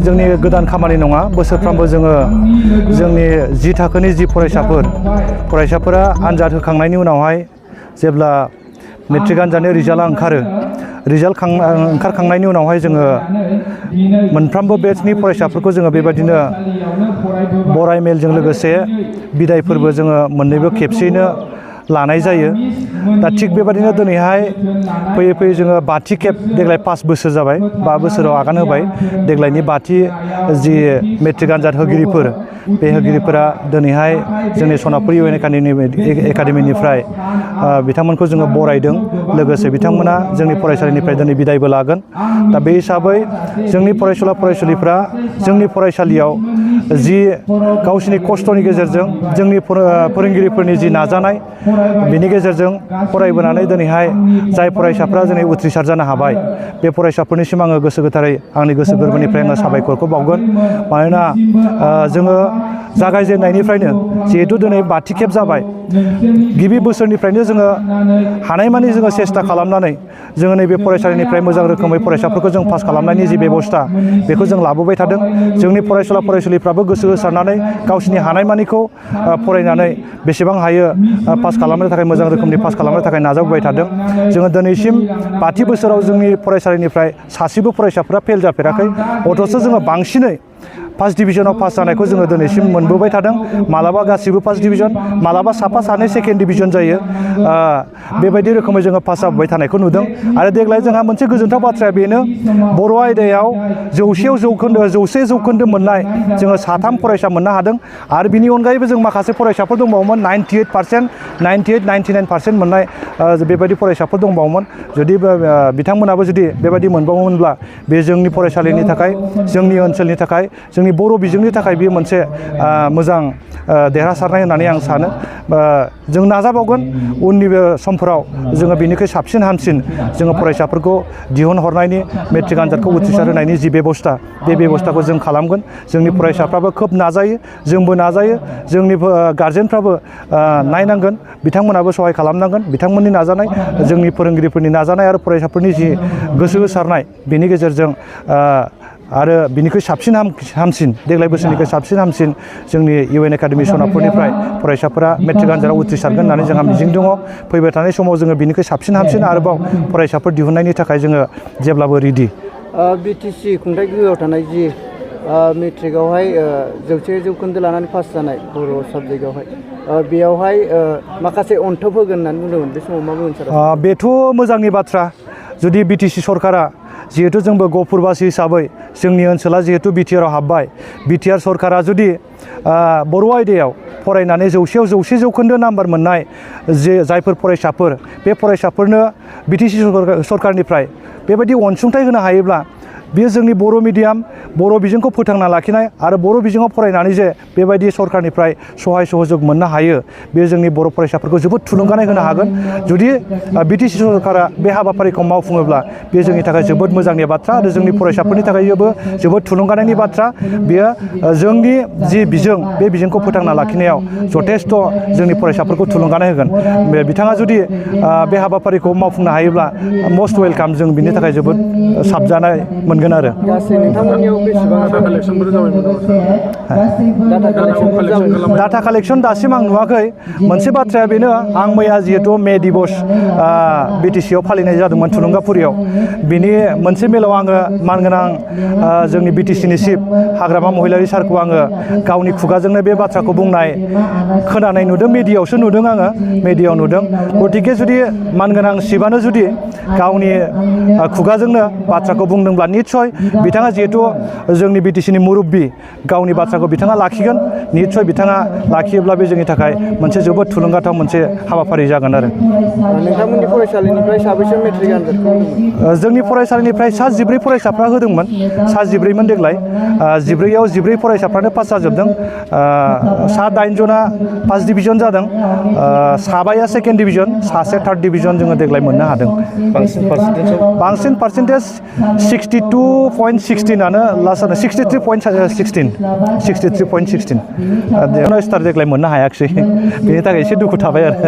जोंनि गोदान खामानि नङा बोसोरफ्रोमबो जोङो जोंनि 10 थाखोनि जि फरायसाफोरा आनजाद होखांनायनि उनावहाय जेब्ला मेट्रिक आनजादनि रिजाल्टआ ओंखारो ओंखारखांनायनि उनावहाय जोङो मोनफ्रोमबो बेचनि फरायसाफोरखौ जोङो बेबायदिनो बराय मेलजों लोगोसे बिदाय फोरबो जोङो मोननैबो खेबसेयैनो लानाय जायो दा थिग बेबायदिनो दिनैहाय फैयै फैयै जोङो 5थि खेब देग्लाय 5 बोसोर जाबाय 5 बोसोराव आगान होबाय देग्लायनि 5थि जि मेट्रिक आनजाद होगिरिफोर बे होगिरिफोरा दिनैहाय जोंनि सनापुर इउ एन एकाडेमिनिफ्राय बिथांमोनखौ जोङो बरायदों लोगोसे बिथांमोना जोंनि फरायसालिनिफ्राय दिनै बिदायबो लागोन दा बे हिसाबै जोंनि फरायसुला फरायसुलिफ्रा जोंनि फरायसालियाव जि गावसिनि खस्थ'नि गेजेरजों जोंनि फोरोंगिरिफोरनि जि नाजानाय बेनि गेजेरजों फरायबोनानै दिनैहाय जाय फरायसाफ्रा दिनै उथ्रिसार जानो हाबाय बे फरायसाफोरनिसिम आङो गोसो गोथारै आंनि गोसो गोरबोनिफ्राय आङो साबायखरखौ बावगोन मानोना जोङो जागायजेननायनिफ्रायनो जिहेतु दिनै 5थि खेब जाबाय गिबि बोसोरनिफ्रायनो जोङो हानायमानि जोङो सेस्था खालामनानै जोङो नैबे फरायसालिनिफ्राय मोजां रोखोमै फरायसाफोरखौ जों पास खालामनायनि जि बेबस्था बेखौ जों लाबोबाय थादों जोंनि फरायसुला फरायसुलिफ्राबो गोसो होसारनानै गावसिनि हानायमानिखौ फरायनानै बेसेबां हायो पास खालामनो थाखाय मोजां रोखोमनि पास खालामनो थाखाय नाजाबोबाय थादों जोङो दिनैसिम 5थि बोसोराव जोंनि फरायसालिनिफ्राय सासेबो फरायसाफोरा फेल जाफेराखै अथ'स' जोङो बांसिनै फार्स्ट डिभिजनाव पास जानायखौ जोङो दिनैसिम मोनबोबाय थादों मालाबा गासिबो फार्स्ट डिभिजन मालाबा साफा सानै सेकेन्ड डिभिजन जायो बेबायदि रोखोमै जोङो पास जाबोबाय थानायखौ नुदों आरो देग्लाय जोंहा मोनसे गोजोनथाव बाथ्राया बेनो बर' आयदायाव 100 जौखोन्दो मोननाय जोङो 3 फरायसा मोननो हादों आरो बिनि अनगायैबो जों माखासे फरायसाफोर दंबावोमोन 98% मोननाय बेबायदि फरायसाफोर दंबावोमोन जुदि बिथांमोनाबो जुदि बेबायदि मोनबावोमोनब्ला बे जोंनि फरायसालिनि थाखाय जोंनि ओनसोलनि थाखाय जोंनि बर' बिजोंनि थाखाय बेयो मोनसे मोजां देरहासारनाय होननानै आं सानो जों नाजाबावगोन उननि समफोराव जोङो बेनिख्रुइ साबसिन हामसिन जोङो फरायसाफोरखौ दिहुनहरनायनि मेट्रिक आनजादखौ उथ्रिसार होनायनि जि बेबस्था बे बेबस्थाखौ जों खालामगोन जोंनि फरायसाफ्राबो खोब नाजायो जोंबो नाजायो जोंनि गारजेनफ्राबो नायनांगोन बिथांमोनाबो सहाय खालामनांगोन बिथांमोननि नाजानाय जोंनि फोरोंगिरिफोरनि नाजानाय आरो फरायसाफोरनि जि गोसो होसारनाय बेनि गेजेरजों आरो बिनिख्रुइ साबसिन हामसिन देग्लाय बोसोरनिख्रुइ साबसिन हामसिन जोंनि इउ एन एकाडेमि सनापुरनिफ्राय फरायसाफोरा मेट्रिक आनजादाव उथ्रिसारगोन होननानै जोंहा मिजिं दङ फैबाय थानाय समाव जोङो बिनिख्रुइ साबसिन हामसिन आरोबाव फरायसाफोर दिहुननायनि थाखाय जोङो जेब्लाबो रेडि बिटिसि खुंथाय गोहोआव थानाय जि मेट्रिकआवहाय 100 जौखोन्दो लानानै पास जानाय बर' साबजेक्टआवहाय बेयावहाय माखासे अनथोब होगोन होननानै बुंदोंमोन बे समाव मा बुंगोन सार बेथ' मोजांनि बाथ्रा जुदि बिटिसि सरकारा जिहेतु जोंबो गहपुरबासि हिसाबै जोंनि ओनसोला जिहेतु बिटिआरआव हाबबाय बिटिआर सरकारा जुदि बर' आयदायाव फरायनानै 100 जौखोन्दो नाम्बार मोननाय जायफोर फरायसाफोर बे फरायसाफोरनो बिटिसि सरकारनिफ्राय बेबायदि अनसुंथाइ होनो हायोब्ला बेयो जोंनि बर' मिडियाम बर' बिजोंखौ फोथांना लाखिनाय आरो बर' बिजोङाव फरायनानै जे बेबायदि सरकारनिफ्राय सहाय सहयोग मोननो हायो बेयो जोंनि बर' फरायसाफोरखौ जोबोद थुलुंगानाय होनो हागोन जुदि बिटिसि सरकारा बे हाबाफारिखौ मावफुङोब्ला बे जोंनि थाखाय जोबोद मोजांनि बाथ्रा आरो जोंनि फरायसाफोरनि थाखायबो जोबोद थुलुंगानायनि बाथ्रा बेयो जोंनि जि बिजों बे बिजोंखौ फोथांना लाखिनायाव जथेस्थ' जोंनि फरायसाफोरखौ थुलुंगानाय होगोन बिथाङा जुदि बे हाबाफारिखौ मावफुंनो हायोब्ला मस्ट वेलकाम जों बिनि थाखाय जोबोद साबजानाय मोनगोन आरो डाटा कालेक्शन दासिम आं नुवाखै मोनसे बाथ्राया बेनो आं मैया जिहेतु मे दिबस बिटिसिआव फालिनाय जादोंमोन थुलुंगाफुरियाव बिनि मोनसे मेलाव आङो मानगोनां जोंनि बिटिसिनि चिफ हाग्रामा महिलारि सारखौ आङो गावनि खुगाजोंनो बे बाथ्राखौ बुंनाय खोनानाय नुदों मिडियाआवसो नुदों आङो मिडियाआव नुदों गतिके जुदि मानगोनां चिफआनो जुदि गावनि खुगाजोंनो बाथ्राखौ बुंदोंब्ला निस्सय बिथाङा जिहेतु जोंनि बिटिसिनि मुरब्बी गावनि बाथ्राखौ बिथाङा लाखिगोन निस्सय बिथाङा लाखियोब्ला बे जोंनि थाखाय मोनसे जोबोद थुलुंगाथाव मोनसे हाबाफारि जागोन आरो नोंथांमोननि फरायसालिनिफ्राय साबेसे मेट्रिक आनजादखौ जोंनि फरायसालिनिफ्राय 14 फरायसाफ्रा होदोंमोन 14मोन देग्लाय 14आव 14 फरायसाफ्रानो पास जाजोबदों 8 जना फार्स्ट डिभिजन जादों 7या सेकेन्ड डिभिजन 1 थार्ड डिभिजन जोङो देग्लाय मोननो हादों बांसिन पार्सेन्टेज 62.16 लास्ट 63.16 स्टार देग्लाय मोननो हायाखिसै बेनि थाखाय एसे दुखु थाबाय आरो